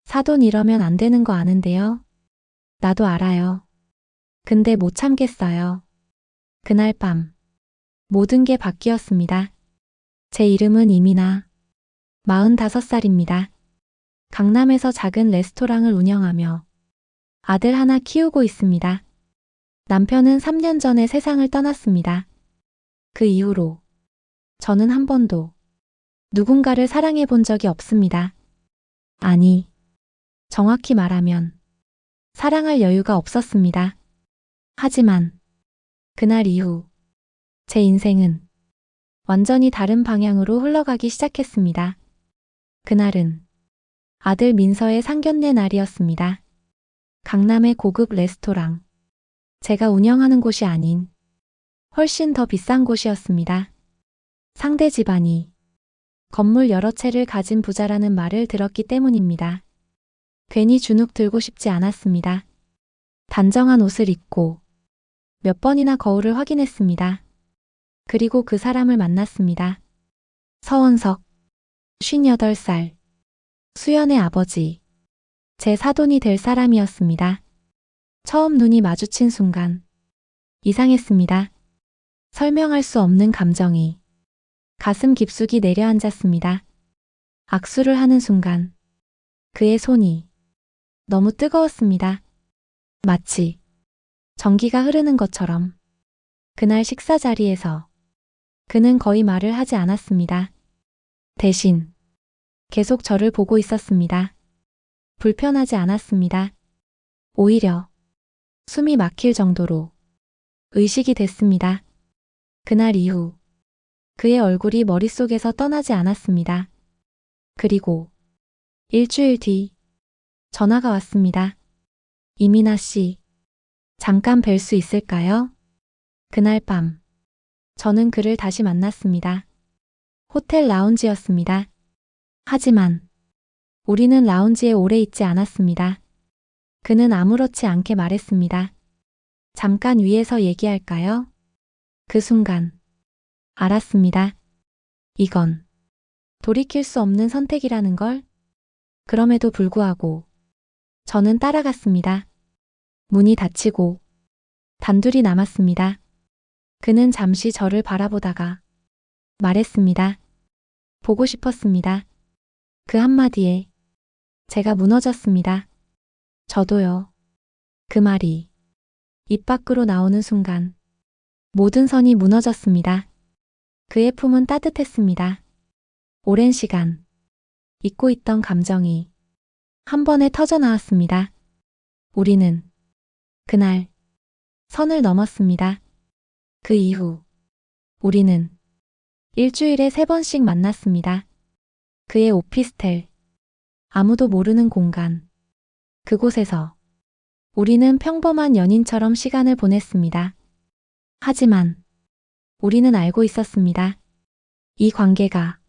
사돈 이러면 안 되는 거 아는데요. 나도 알아요. 근데 못 참겠어요. 그날 밤 모든 게 바뀌었습니다. 제 이름은 이민아. 45살입니다. 강남에서 작은 레스토랑을 운영하며 아들 하나 키우고 있습니다. 남편은 3년 전에 세상을 떠났습니다. 그 이후로 저는 한 번도 누군가를 사랑해 본 적이 없습니다. 아니, 정확히 말하면 사랑할 여유가 없었습니다. 하지만 그날 이후 제 인생은 완전히 다른 방향으로 흘러가기 시작했습니다. 그날은 아들 민서의 상견례 날이었습니다. 강남의 고급 레스토랑. 제가 운영하는 곳이 아닌 훨씬 더 비싼 곳이었습니다. 상대 집안이 건물 여러 채를 가진 부자라는 말을 들었기 때문입니다. 괜히 주눅 들고 싶지 않았습니다. 단정한 옷을 입고 몇 번이나 거울을 확인했습니다. 그리고 그 사람을 만났습니다. 서원석, 58살, 수연의 아버지, 제 사돈이 될 사람이었습니다. 처음 눈이 마주친 순간 이상했습니다. 설명할 수 없는 감정이 가슴 깊숙이 내려앉았습니다. 악수를 하는 순간 그의 손이 너무 뜨거웠습니다. 마치 전기가 흐르는 것처럼. 그날 식사 자리에서 그는 거의 말을 하지 않았습니다. 대신 계속 저를 보고 있었습니다. 불편하지 않았습니다. 오히려 숨이 막힐 정도로 의식이 됐습니다. 그날 이후 그의 얼굴이 머릿속에서 떠나지 않았습니다. 그리고 일주일 뒤 전화가 왔습니다. 이민아 씨, 잠깐 뵐 수 있을까요? 그날 밤 저는 그를 다시 만났습니다. 호텔 라운지였습니다. 하지만 우리는 라운지에 오래 있지 않았습니다. 그는 아무렇지 않게 말했습니다. 잠깐 위에서 얘기할까요? 그 순간 알았습니다. 이건 돌이킬 수 없는 선택이라는 걸. 그럼에도 불구하고 저는 따라갔습니다. 문이 닫히고 단둘이 남았습니다. 그는 잠시 저를 바라보다가 말했습니다. 보고 싶었습니다. 그 한마디에 제가 무너졌습니다. 저도요. 그 말이 입 밖으로 나오는 순간 모든 선이 무너졌습니다. 그의 품은 따뜻했습니다. 오랜 시간 잊고 있던 감정이 한 번에 터져 나왔습니다. 우리는 그날 선을 넘었습니다. 그 이후 우리는 일주일에 3번씩 만났습니다. 그의 오피스텔, 아무도 모르는 공간. 그곳에서 우리는 평범한 연인처럼 시간을 보냈습니다. 하지만 우리는 알고 있었습니다. 이 관계가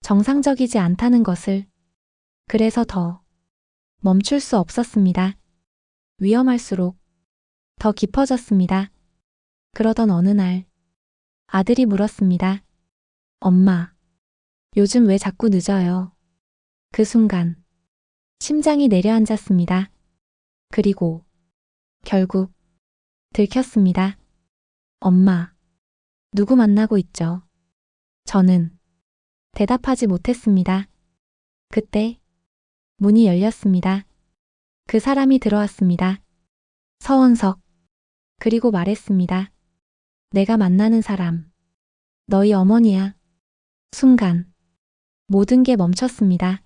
정상적이지 않다는 것을. 그래서 더 멈출 수 없었습니다. 위험할수록 더 깊어졌습니다. 그러던 어느 날 아들이 물었습니다. 엄마, 요즘 왜 자꾸 늦어요? 그 순간 심장이 내려앉았습니다. 그리고 결국 들켰습니다. 엄마, 누구 만나고 있죠? 저는 대답하지 못했습니다. 그때 문이 열렸습니다. 그 사람이 들어왔습니다. 서원석. 그리고 말했습니다. 내가 만나는 사람, 너희 어머니야. 순간 모든 게 멈췄습니다.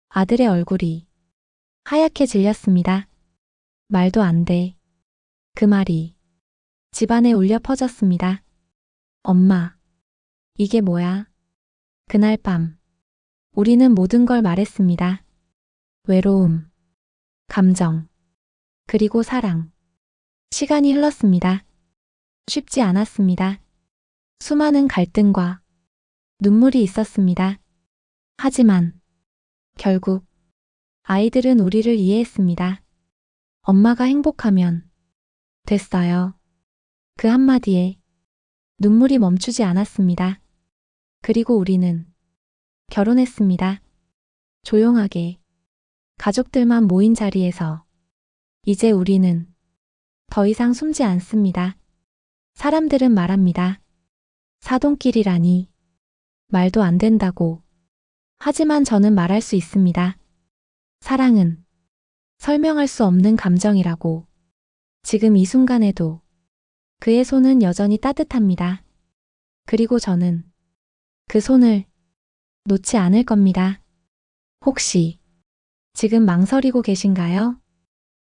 아들의 얼굴이 하얗게 질렸습니다. 말도 안 돼. 그 말이 집안에 울려 퍼졌습니다. 엄마, 이게 뭐야? 그날 밤 우리는 모든 걸 말했습니다. 외로움, 감정, 그리고 사랑. 시간이 흘렀습니다. 쉽지 않았습니다. 수많은 갈등과 눈물이 있었습니다. 하지만 결국 아이들은 우리를 이해했습니다. 엄마가 행복하면 됐어요. 그 한마디에 눈물이 멈추지 않았습니다. 그리고 우리는 결혼했습니다. 조용하게, 가족들만 모인 자리에서 이제 우리는 더 이상 숨지 않습니다. 사람들은 말합니다. 사돈끼리라니 말도 안 된다고. 하지만 저는 말할 수 있습니다. 사랑은 설명할 수 없는 감정이라고. 지금 이 순간에도 그의 손은 여전히 따뜻합니다. 그리고 저는 그 손을 놓지 않을 겁니다. 혹시 지금 망설이고 계신가요?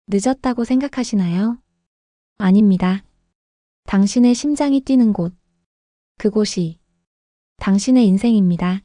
늦었다고 생각하시나요? 아닙니다. 당신의 심장이 뛰는 곳, 그곳이 당신의 인생입니다.